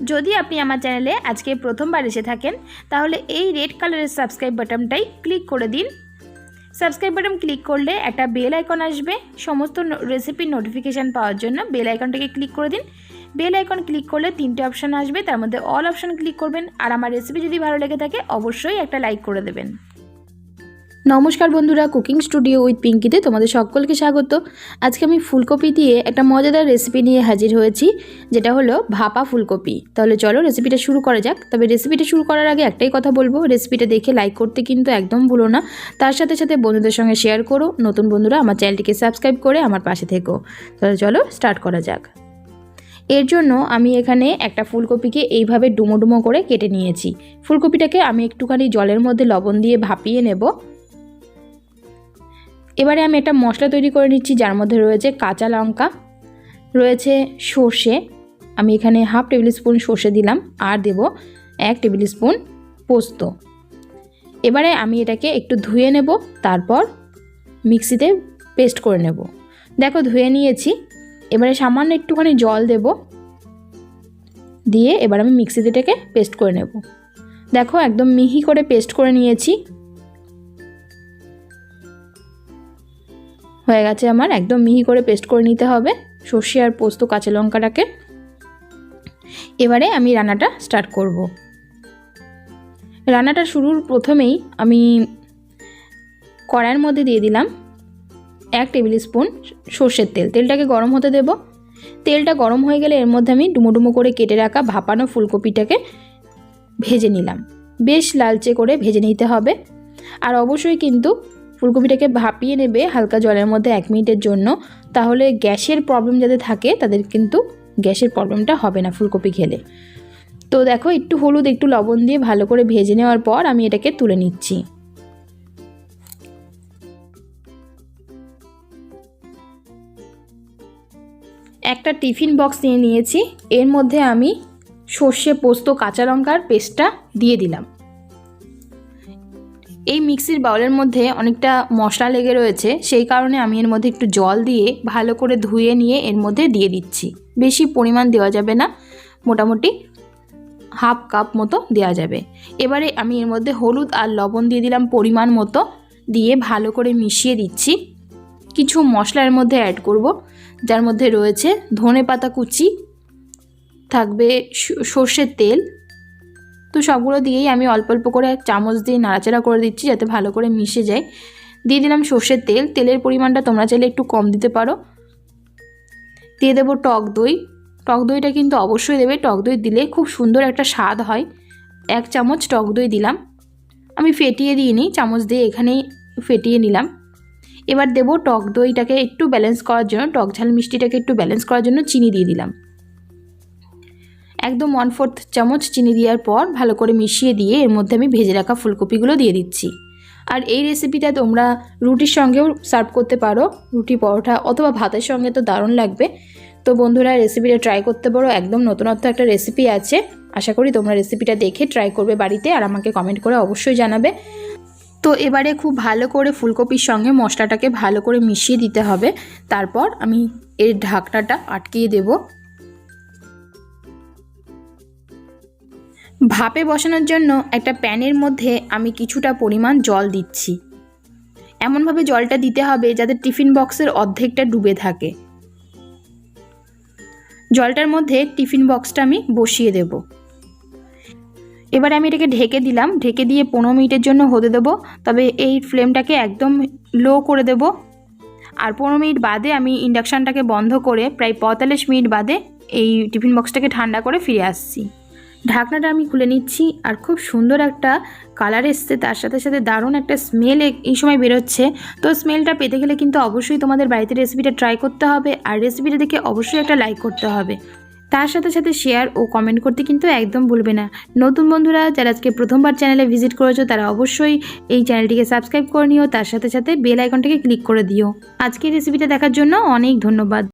যদি আপনি আমার চ্যানেলে আজকে প্রথমবার এসে থাকেন তাহলে এই রেড কালারের সাবস্ক্রাইব বাটনটাই ক্লিক করে দিন। সাবস্ক্রাইব বাটন ক্লিক করলে একটা বেল আইকন আসবে, সমস্ত রেসিপির নোটিফিকেশান পাওয়ার জন্য বেল আইকনটাকে ক্লিক করে দিন। বেল আইকন ক্লিক করলে 3টে অপশান আসবে, তার মধ্যে অল অপশান ক্লিক করবেন। আর আমার রেসিপি যদি ভালো লেগে থাকে অবশ্যই একটা লাইক করে দেবেন। নমস্কার বন্ধুরা, কুকিং স্টুডিও উইথ পিঙ্কিতে তোমাদের সকলকে স্বাগত। আজকে আমি ফুলকপি দিয়ে একটা মজাদার রেসিপি নিয়ে হাজির হয়েছি, যেটা হলো ভাপা ফুলকপি। তাহলে চলো রেসিপিটা শুরু করা যাক। তবে রেসিপিটা শুরু করার আগে একটাই কথা বলবো, রেসিপিটা দেখে লাইক করতে কিন্তু একদম ভুলো না। তার সাথে সাথে বন্ধুদের সঙ্গে শেয়ার করো। নতুন বন্ধুরা আমার চ্যানেলটিকে সাবস্ক্রাইব করে আমার পাশে থেকো। তাহলে চলো স্টার্ট করা যাক। এর জন্য আমি এখানে একটা ফুলকপিকে এইভাবে ডুমো ডুমো করে কেটে নিয়েছি। ফুলকপিটাকে আমি একটুখানি জলের মধ্যে লবণ দিয়ে ভাপিয়ে নেব। এবারে আমি একটা মশলা তৈরি করে নিচ্ছি, যার মধ্যে রয়েছে কাঁচা লঙ্কা, রয়েছে সর্ষে। আমি এখানে হাফ টেবিল স্পুন সর্ষে দিলাম, আর দেব 1 টেবিল স্পুন পোস্ত। এবারে আমি এটাকে একটু ধুয়ে নেব, তারপর মিক্সিতে পেস্ট করে নেব। দেখো ধুয়ে নিয়েছি। এবারে সামান্য একটুখানি জল দেব, দিয়ে এবার আমি মিক্সিতে এটাকে পেস্ট করে নেব। দেখো একদম মিহি করে পেস্ট করে নিয়েছি। হয়ে গেছে আমার, একদম মিহি করে পেস্ট করে নিতে হবে সর্ষে আর পোস্ত কাঁচা লঙ্কাটাকে। এবারে আমি রান্নাটা স্টার্ট করব। রান্নাটা শুরুর প্রথমেই আমি কড়াইয়ের মধ্যে দিয়ে দিলাম 1 টেবিল স্পুন সর্ষের তেল। তেলটাকে গরম হতে দেব। তেলটা গরম হয়ে গেলে এর মধ্যে আমি ডুমো ডুমো করে কেটে রাখা ভাপানো ফুলকপিটাকে ভেজে নিলাম। বেশ লালচে করে ভেজে নিতে হবে। আর অবশ্যই কিন্তু ফুলকপিটাকে ভাপিয়ে নেবে হালকা জলের মধ্যে 1 মিনিটের জন্য। তাহলে গ্যাসের প্রবলেম যাদের থাকে তাদের কিন্তু গ্যাসের প্রবলেমটা হবে না ফুলকপি খেলে। তো দেখো একটু হলুদ একটু লবণ দিয়ে ভালো করে ভেজে নেওয়ার পর আমি এটাকে তুলে নিচ্ছি। একটা টিফিন বক্স নিয়ে নিয়েছি। এর মধ্যে আমি সর্ষে পোস্ত কাঁচা লঙ্কার পেস্টটা দিয়ে দিলাম। এই মিক্সির বাউলের মধ্যে অনেকটা মশলা লেগে রয়েছে, সেই কারণে আমি এর মধ্যে একটু জল দিয়ে ভালো করে ধুয়ে নিয়ে এর মধ্যে দিয়ে দিচ্ছি। বেশি পরিমাণ দেওয়া যাবে না, মোটামুটি হাফ কাপ মতো দেওয়া যাবে। এবারে আমি এর মধ্যে হলুদ আর লবণ দিয়ে দিলাম পরিমাণ মতো, দিয়ে ভালো করে মিশিয়ে দিচ্ছি। কিছু মশলা এর মধ্যে অ্যাড করব, যার মধ্যে রয়েছে ধনেপাতা কুচি, থাকবে সর্ষের তেল। তো সবগুলো দিয়েই আমি অল্প অল্প করে চামচ দিয়ে নাড়াচাড়া করে দিচ্ছি যাতে ভালো করে মিশে যায়। দিয়ে দিলাম সর্ষের তেল। তেলের পরিমাণটা তোমরা চাইলে একটু কম দিতে পারো। দিয়ে দেবো টক দই। টক দইটা কিন্তু অবশ্যই দেবে, টক দই দিলে খুব সুন্দর একটা স্বাদ হয়। 1 চামচ টক দই দিলাম। আমি ফেটিয়ে দিইনি, চামচ দিয়ে এখানেই ফেটিয়ে নিলাম। এবার দেবো টক দইটাকে একটু ব্যালেন্স করার জন্য, টক ঝাল মিষ্টিটাকে একটু ব্যালেন্স করার জন্য চিনি দিয়ে দিলাম। একদম 1/4 চামচ চিনি দেওয়ার পর ভালো করে মিশিয়ে দিয়ে এর মধ্যে আমি ভেজে রাখা ফুলকপিগুলো দিয়ে দিচ্ছি। আর এই রেসিপিটা তোমরা রুটির সঙ্গেও সার্ভ করতে পারো, রুটি পরোটা অথবা ভাতের সঙ্গে তো দারুণ লাগবে। তো বন্ধুরা রেসিপিটা ট্রাই করতে পারো, একদম নতুনত্ব একটা রেসিপি আছে। আশা করি তোমরা রেসিপিটা দেখে ট্রাই করবে বাড়িতে, আর আমাকে কমেন্ট করে অবশ্যই জানাবে। তো এবারে খুব ভালো করে ফুলকপির সঙ্গে মশলাটাকে ভালো করে মিশিয়ে দিতে হবে। তারপর আমি এর ঢাকনাটা আটকিয়ে দেব। ভাপে বসানোর জন্য একটা প্যানের মধ্যে আমি কিছুটা পরিমাণ জল দিচ্ছি। এমনভাবে জলটা দিতে হবে যাতে টিফিন বক্সের অর্ধেকটা ডুবে থাকে। জলটার মধ্যে টিফিন বক্সটা আমি বসিয়ে দেব। এবারে আমি এটাকে ঢেকে দিলাম। ঢেকে দিয়ে 15 মিনিটের জন্য হতে দেব। তবে এই ফ্লেমটাকে একদম লো করে দেব। আর 15 মিনিট বাদে আমি ইন্ডাকশানটাকে বন্ধ করে প্রায় 45 মিনিট বাদে এই টিফিন বক্সটাকে ঠান্ডা করে ফিরে আসছি। ঢাকনাটা আমি খুলে নিচ্ছি, আর খুব সুন্দর একটা কালার এসছে, তার সাথে সাথে দারুণ একটা স্মেল এই সময় বেরোচ্ছে। তো স্মেলটা পেতে গেলে কিন্তু অবশ্যই তোমাদের বাড়িতে রেসিপিটা ট্রাই করতে হবে, আর রেসিপিটা দেখে অবশ্যই একটা লাইক করতে হবে। তার সাথে সাথে শেয়ার ও কমেন্ট করতে কিন্তু একদম ভুলবে না। নতুন বন্ধুরা যারা আজকে প্রথমবার চ্যানেলে ভিজিট করেছো তারা অবশ্যই এই চ্যানেলটিকে সাবস্ক্রাইব করে নিও, তার সাথে সাথে বেল আইকনটাকে ক্লিক করে দিও। আজকের রেসিপিটা দেখার জন্য অনেক ধন্যবাদ।